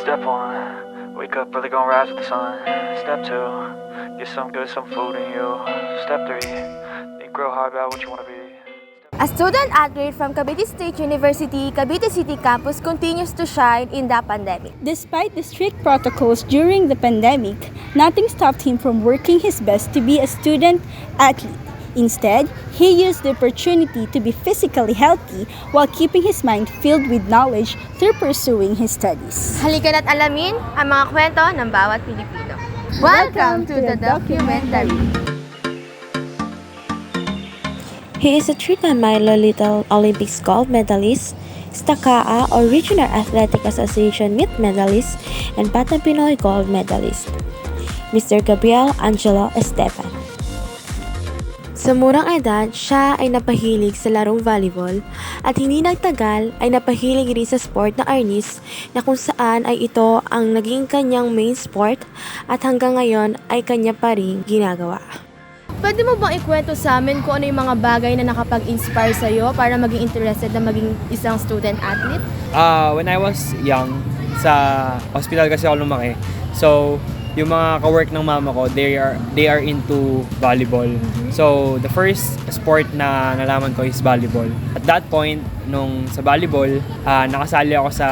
Step one, wake up early, gonna rise with the sun. Step two, get some good, some food in you. Step three, think real hard about what you wanna be. A student athlete from Cavite State University, Cavite City campus continues to shine in the pandemic. Despite the strict protocols during the pandemic, nothing stopped him from working his best to be a student athlete. Instead, he used the opportunity to be physically healthy while keeping his mind filled with knowledge through pursuing his studies. Halika na't alamin ang mga kwento ng bawat Pilipino. Welcome to the documentary. He is a 3-time Little Olympics gold medalist, Stakaa or Regional Athletic Association Meet medalist, and Batang Pinoy gold medalist, Mr. Gabriel Angelo Esteban. Sa murang edad, siya ay napahilig sa larong volleyball at hindi nagtagal ay napahilig rin sa sport na arnis na kung saan ay ito ang naging kanyang main sport at hanggang ngayon ay kanya pa rin ginagawa. Pwede mo bang ikwento sa amin kung ano yung mga bagay na nakapag-inspire sa'yo para maging interested na maging isang student athlete? When I was young, sa hospital kasi ako lumaki. So, yung mga ka-work ng mama ko, they are into volleyball. So, the first sport na nalaman ko is volleyball. At that point, nung sa volleyball, nakasali ako sa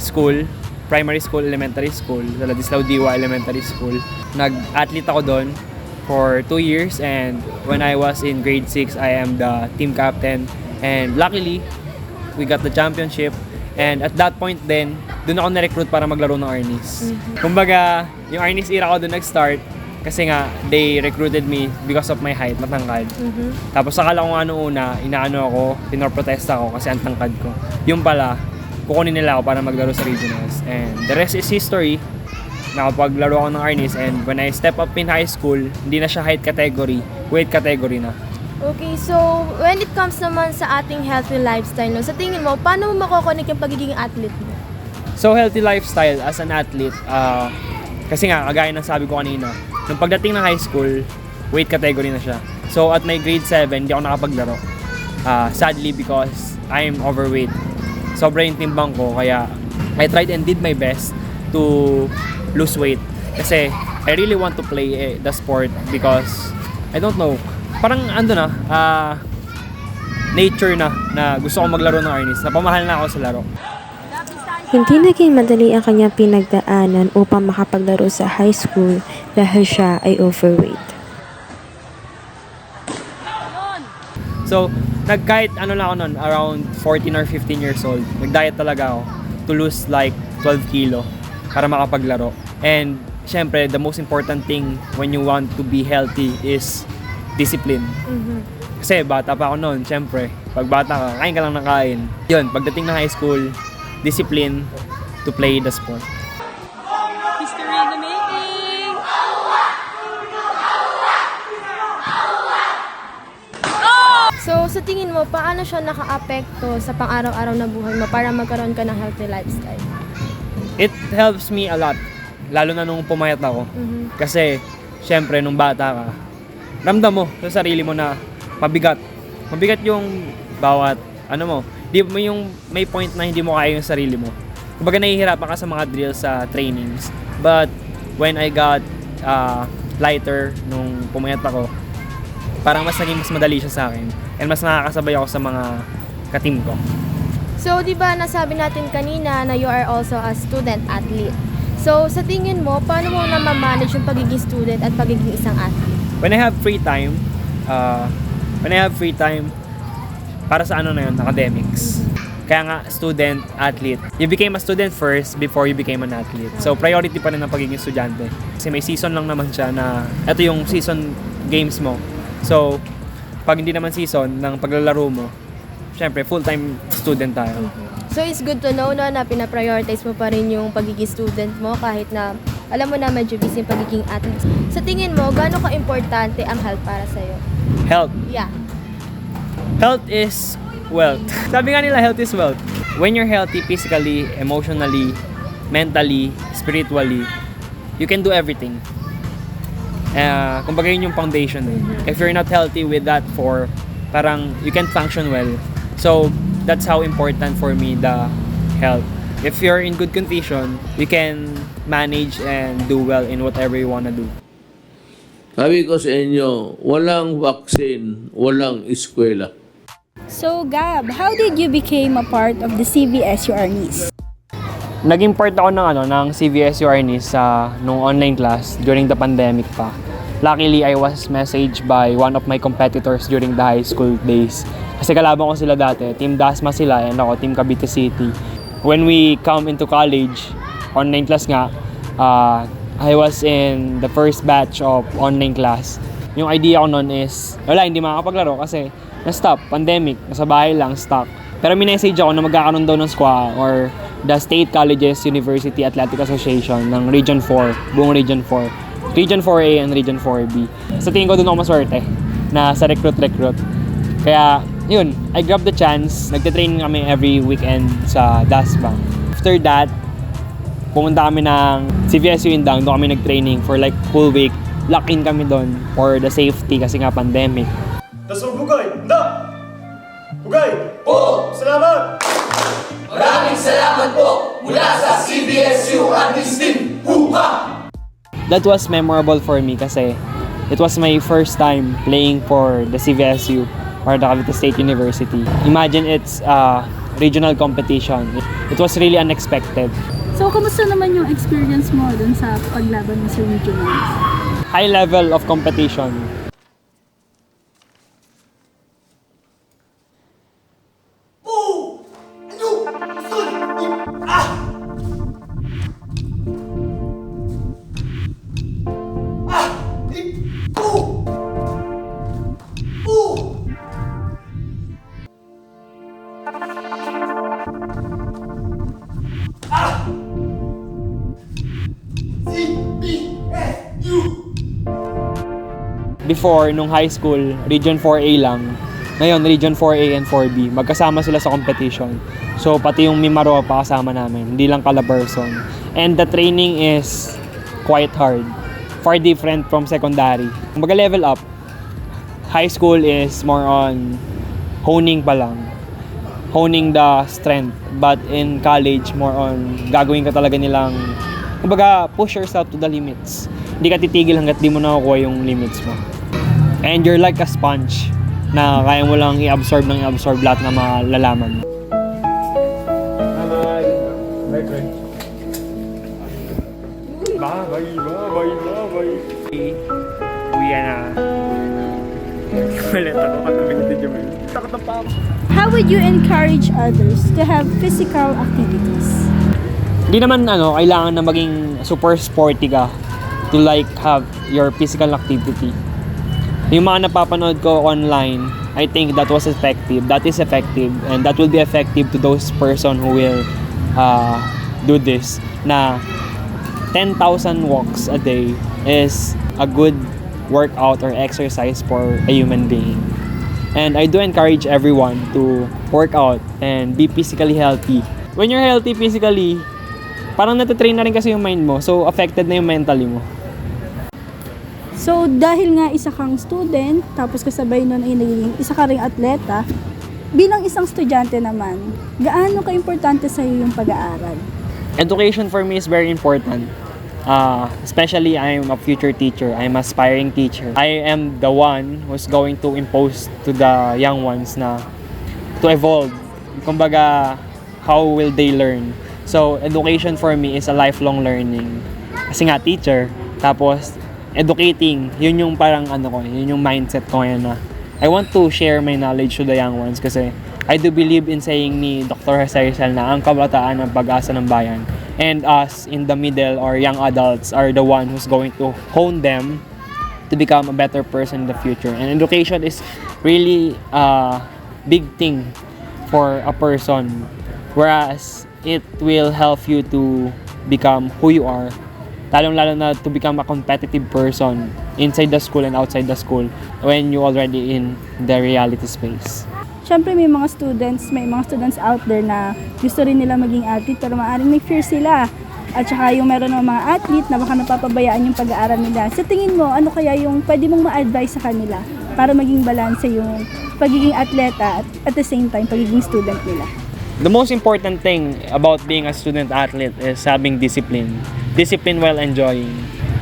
school, primary school, elementary school, sa Ladislao Diwa Elementary School. Nag-athlete ako doon for 2 years, and when I was in grade 6, I am the team captain. And luckily, we got the championship. And at that point then, doon ako na-recruit para maglaro ng Arnis. Kumbaga, yung Arnis era ko doon nag-start kasi nga, they recruited me because of my height, matangkad. Tapos akala ko nga noong una, inaano ako, pinor-protesta ako kasi ang tangkad ko. Yung pala, kukunin nila ako para maglaro sa regionals. And the rest is history. Nakapaglaro ako ng Arnis, and when I step up in high school, hindi na siya height category, weight category na. Okay, so when it comes naman sa ating healthy lifestyle, no, sa tingin mo, paano mo makokonek yung pagiging athlete mo? So, healthy lifestyle as an athlete, kasi nga, kagaya ng sabi ko kanina, nung pagdating ng high school, weight category na siya. So, at my grade 7, hindi ako nakapaglaro. Sadly, because I'm overweight. Sobra yung timbang ko, kaya I tried and did my best to lose weight. Kasi, I really want to play the sport because, I don't know, parang nature na gusto ko maglaro ng Arnis. Napamahal na ako sa laro. Hindi naging madali ang kanyang pinagdaanan upang makapaglaro sa high school dahil siya ay overweight. So, kahit ano lang ako nun, around 14 or 15 years old, nag-diet talaga ako to lose like 12 kilo para makapaglaro. And, syempre, the most important thing when you want to be healthy is discipline. Kasi bata pa ako noon, syempre, pag bata ka, kain ka lang ng kain. Yun, pagdating ng high school, discipline to play the sport. History in the making! So, sa tingin mo, paano siya naka-apekto sa pang-araw-araw na buhay mo para magkaroon ka ng healthy lifestyle? It helps me a lot, lalo na nung pumayat ako. Kasi, syempre, nung bata ka, ramdam mo sa sarili mo na mabigat. Mabigat yung bawat, di mo yung may point na hindi mo kaya yung sarili mo. Kumbaga nahihirapan ka sa mga drills sa trainings. But when I got lighter nung pumayat ako, parang mas madali siya sa akin. And mas nakakasabay ako sa mga ka-team ko. So, di ba nasabi natin kanina na you are also a student athlete. So, sa tingin mo, paano mo na ma-manage yung pagiging student at pagiging isang athlete? When I have free time, para sa academics. Kaya nga, student, athlete. You became a student first before you became an athlete. So, priority pa rin ang pagiging estudyante. Kasi may season lang naman siya na, ito yung season games mo. So, pag hindi naman season ng paglalaro mo, syempre, full-time student tayo. So, it's good to know na pina-prioritize mo pa rin yung pagiging student mo kahit na alam mo na medyo busy yung pagiging athlete. Sa tingin mo, gaano ka-importante ang health para sa'yo? Health. Yeah. Health is wealth. Sabi nga nila, health is wealth. When you're healthy physically, emotionally, mentally, spiritually, you can do everything. Kumbaga yun yung foundation. If you're not healthy with that parang you can't function well. So, that's how important for me the health. if you're in good condition, you can manage and do well in whatever you wanna do. Sabi ko sa inyo, walang vaccine, walang eskwela. So Gab, how did you became a part of the CVSU Arnis? Naging part ako ng CVSU Arnis nung online class during the pandemic pa. Luckily, I was messaged by one of my competitors during the high school days. Kasi kalaban ko sila dati, Team Dasma sila and ako, Team Cavite City. When we come into college, online class nga, I was in the first batch of online class. Yung idea ko noon is, hindi makakapaglaro kasi na-stop, pandemic, nasa bahay lang, stuck. Pero minessage ako na magkakaroon daw ng SQA or the State Colleges University Athletic Association ng Region 4, buong Region 4. Region 4A and Region 4B. Sa tingin ko doon ako maswerte na sa recruit. Kaya, yun, I grabbed the chance. Nagte-training kami every weekend sa DASBA. After that, pumunta kami ng CVSU Indang, doon kami nag-training for like full week. Lock-in kami doon for the safety kasi nga pandemic. Dasong Bugay, handa! Bugay! Po! Salamat! Maraming salamat po mula sa CVSU Arnis Team! Huha! That was memorable for me kasi it was my first time playing for the CVSU or the Cavite State University. Imagine it's a regional competition. It was really unexpected. So, kamusta naman yung experience mo dun sa paglaban mo sa regionals? High level of competition. Before, nung high school, Region 4A lang. Ngayon, Region 4A and 4B. Magkasama sila sa competition. So, pati yung Mimaro pa kasama namin. Hindi lang Calabarzon. And the training is quite hard. Far different from secondary. Kumbaga level up. High school is more on honing pa lang. Honing the strength. But in college, more on gagawin ka talaga nilang, kumbaga, push yourself to the limits. Hindi ka titigil hanggat di mo nakukuha yung limits mo. And you're like a sponge na kaya mo lang i-absorb lahat ng mga lalaman mo. Bye. Uwi na. Malit ako katabi ni Jamil. Takot na pa ako. How would you encourage others to have physical activities? Hindi naman kailangan na maging super sporty ka to like have your physical activity. Yung mga napapanood ko online, I think that was effective. That is effective. And that will be effective to those person who will do this. Na 10,000 walks a day is a good workout or exercise for a human being. And I do encourage everyone to work out and be physically healthy. When you're healthy physically, parang natatrain na rin kasi yung mind mo. So, affected na yung mentally mo. So, dahil nga isa kang student, tapos kasabay nun ay naging isa ka ring atleta, bilang isang estudyante naman, gaano ka-importante sa'yo yung pag-aaral? Education for me is very important. Especially, I'm a future teacher. I'm an aspiring teacher. I am the one who's going to impose to the young ones na to evolve. Kumbaga, how will they learn? So, education for me is a lifelong learning. Kasi nga, teacher. Tapos, educating, yun yung parang yun yung mindset ko ngayon na I want to share my knowledge to the young ones kasi I do believe in saying ni Dr. Jose Rizal na ang kabataan ang pag-asa ng bayan. And us in the middle or young adults are the one who's going to hone them to become a better person in the future. And education is really a big thing for a person. Whereas it will help you to become who you are. Lalong-lalo na to become a competitive person inside the school and outside the school when you already in the reality space. Siyempre may mga students out there na gusto rin nila maging athlete pero maaaring may fear sila. At saka yung meron ng mga athlete na baka napapabayaan yung pag-aaral nila. Sa tingin mo, ano kaya yung pwede mong ma-advise sa kanila para maging balanse yung pagiging atleta at the same time pagiging student nila? The most important thing about being a student athlete is having discipline. Discipline while enjoying.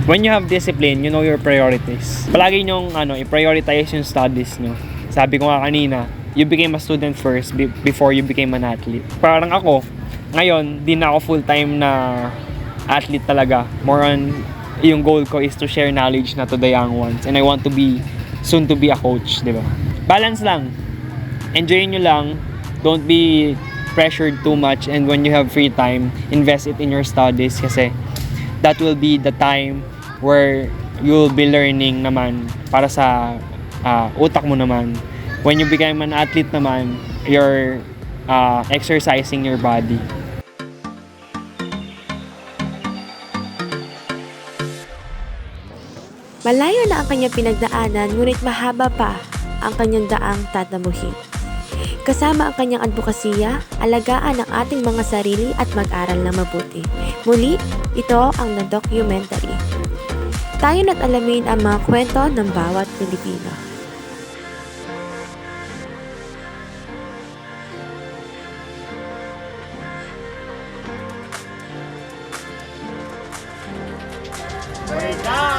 When you have discipline, you know your priorities. Palagi nyong i-prioritize yung studies nyo. Sabi ko nga kanina, you became a student first before you became an athlete. Parang ako, ngayon, di na ako full-time na athlete talaga. More on, yung goal ko is to share knowledge na to the young ones. And I want to be, soon to be a coach, di ba? Balance lang. Enjoy nyo lang. Don't be pressured too much. And when you have free time, invest it in your studies kasi that will be the time where you will be learning naman para sa utak mo naman. When you become an athlete naman, you're exercising your body. Malayo na ang kanyang pinagdaanan, ngunit mahaba pa ang kanyang daang tatamuhin. Kasama ang kanyang advokasya, alagaan ang ating mga sarili at mag-aral na mabuti. Muli, ito ang The Documentary. Tayo na't alamin ang mga kwento ng bawat Pilipino. Wait na!